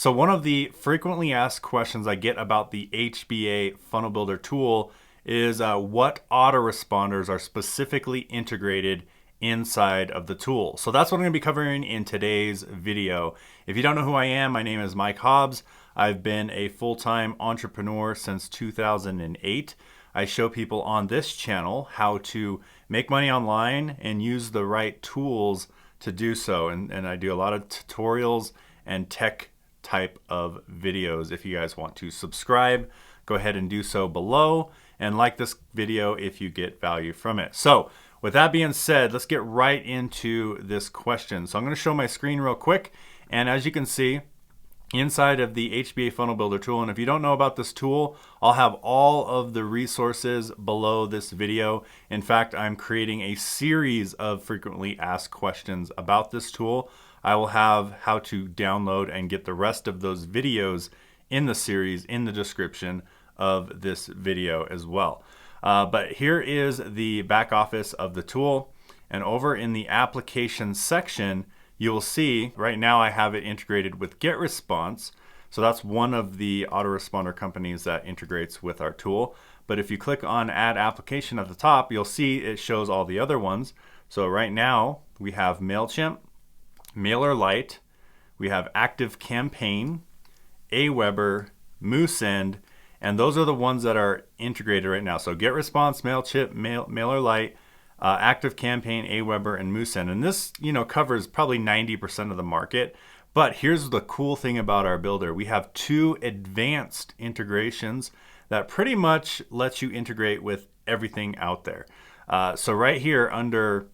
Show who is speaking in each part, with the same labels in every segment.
Speaker 1: So one of the frequently asked questions I get about the HBA Funnel Builder tool is what autoresponders are specifically integrated inside of the tool. So that's what I'm going to be covering in today's video. If you don't know who I am, my name is Mike Hobbs. I've been a full-time entrepreneur since 2008. I show people on this channel how to make money online and use the right tools to do so. And I do a lot of tutorials and tech type of videos. If you guys want to subscribe, go ahead and do so below, and like this video if you get value from it. So with that being said, let's get right into this question. So I'm going to show my screen real quick, and as you can see inside of the HBA Funnel Builder tool, and if you don't know about this tool, I'll have all of the resources below this video. In fact, I'm creating a series of frequently asked questions about this tool. I will have how to download and get the rest of those videos in the series in the description of this video as well. But here is the back office of the tool, and over in the application section, you will see right now I have it integrated with Getresponse. So that's one of the autoresponder companies that integrates with our tool. But if you click on Add Application at the top, you'll see it shows all the other ones. So right now we have Mailchimp, Lite, we have Active Campaign, Aweber, Moosend, and those are the ones that are integrated right now. So Getresponse, Mailchimp, Lite, Active Campaign, Aweber, and Moosend. And this, covers probably 90% of the market. But here's the cool thing about our builder. We have two advanced integrations that pretty much lets you integrate with everything out there. So right here under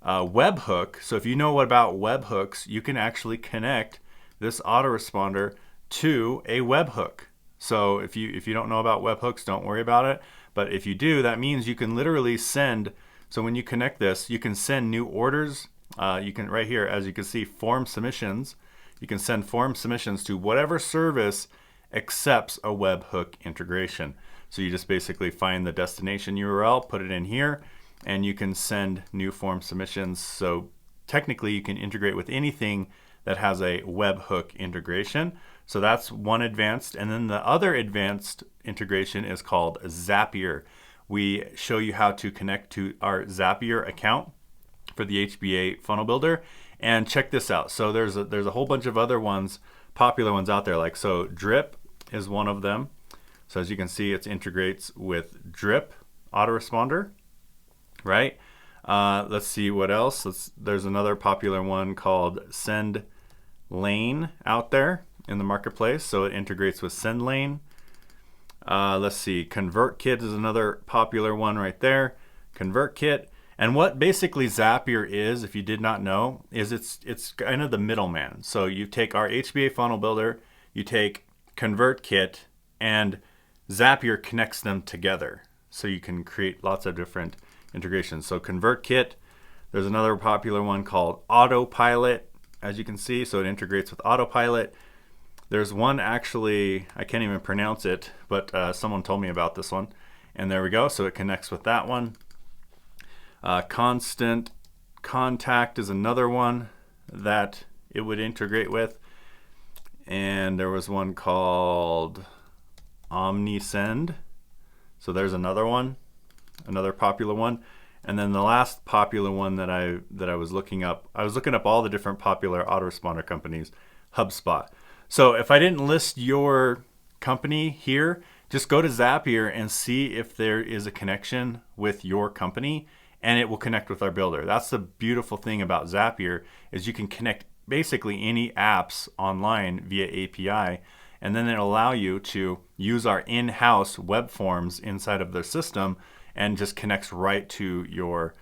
Speaker 1: Webhook, so if you know what about webhooks, you can actually connect this autoresponder to a webhook. So if you don't know about webhooks, don't worry about it. But if you do, that means you can literally send. So when you connect this, you can send new orders. You can right here, as you can see, form submissions. You can send form submissions to whatever service accepts a webhook integration. So you just basically find the destination URL, put it in here, and you can send new form submissions. So technically you can integrate with anything that has a webhook integration. So that's one advanced. And then the other advanced integration is called Zapier. We show you how to connect to our Zapier account for the HBA Funnel Builder. And check this out. So there's a whole bunch of other ones, popular ones out there. Like, so Drip is one of them. So as you can see, it integrates with Drip Autoresponder. Right? Let's see what else. There's another popular one called Sendlane out there in the marketplace. So it integrates with Sendlane. Let's see. ConvertKit is another popular one right there. ConvertKit. And what basically Zapier is, if you did not know, is it's kind of the middleman. So you take our HBA Funnel Builder, you take ConvertKit, and Zapier connects them together. So you can create lots of different integrations. So ConvertKit, there's another popular one called Autopilot, as you can see. So it integrates with Autopilot. There's one actually, I can't even pronounce it, but someone told me about this one. And there we go. So it connects with that one. Constant Contact is another one that it would integrate with. And there was one called Omnisend. So there's another one. Another popular one. And then the last popular one that I was looking up, I was looking up all the different popular autoresponder companies, HubSpot. So if I didn't list your company here, just go to Zapier and see if there is a connection with your company, and it will connect with our builder. That's the beautiful thing about Zapier, is you can connect basically any apps online via API, and then it'll allow you to use our in-house web forms inside of their system, and just connects right to your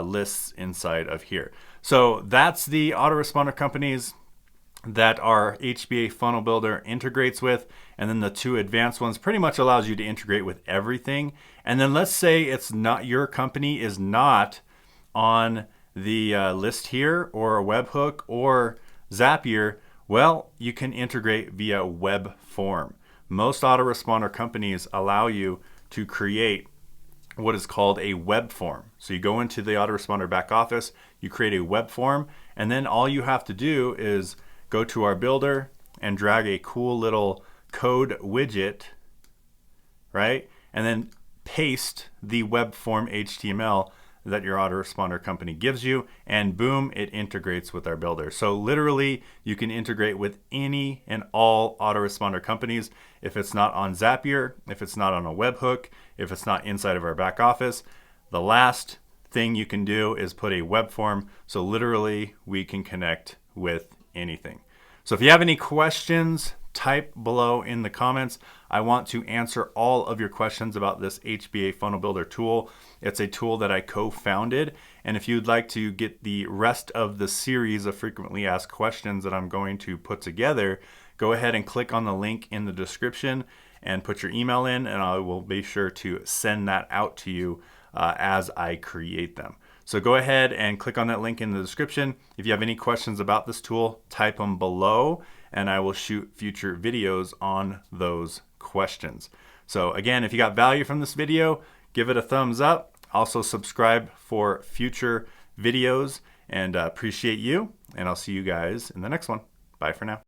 Speaker 1: lists inside of here. So that's the autoresponder companies that our HBA Funnel Builder integrates with. And then the two advanced ones pretty much allows you to integrate with everything. And then let's say it's not, your company is not on the list here, or a webhook or Zapier. Well, you can integrate via Webform. Most autoresponder companies allow you to create what is called a web form. So you go into the autoresponder back office, you create a web form, and then all you have to do is go to our builder, and drag a cool little code widget, right? And then paste the Webform HTML that your autoresponder company gives you, and boom, it integrates with our builder. So literally, you can integrate with any and all autoresponder companies. If it's not on Zapier, if it's not on a Webhook, if it's not inside of our back office, the last thing you can do is put a web form. So literally, we can connect with anything. So if you have any questions, type below in the comments. I want to answer all of your questions about this HBA Funnel Builder tool. It's a tool that I co-founded. And if you'd like to get the rest of the series of frequently asked questions that I'm going to put together, go ahead and click on the link in the description and put your email in, and I will be sure to send that out to you as I create them. So go ahead and click on that link in the description. If you have any questions about this tool, type them below, and I will shoot future videos on those questions. So again, if you got value from this video, give it a thumbs up. Also subscribe for future videos, and appreciate you. And I'll see you guys in the next one. Bye for now.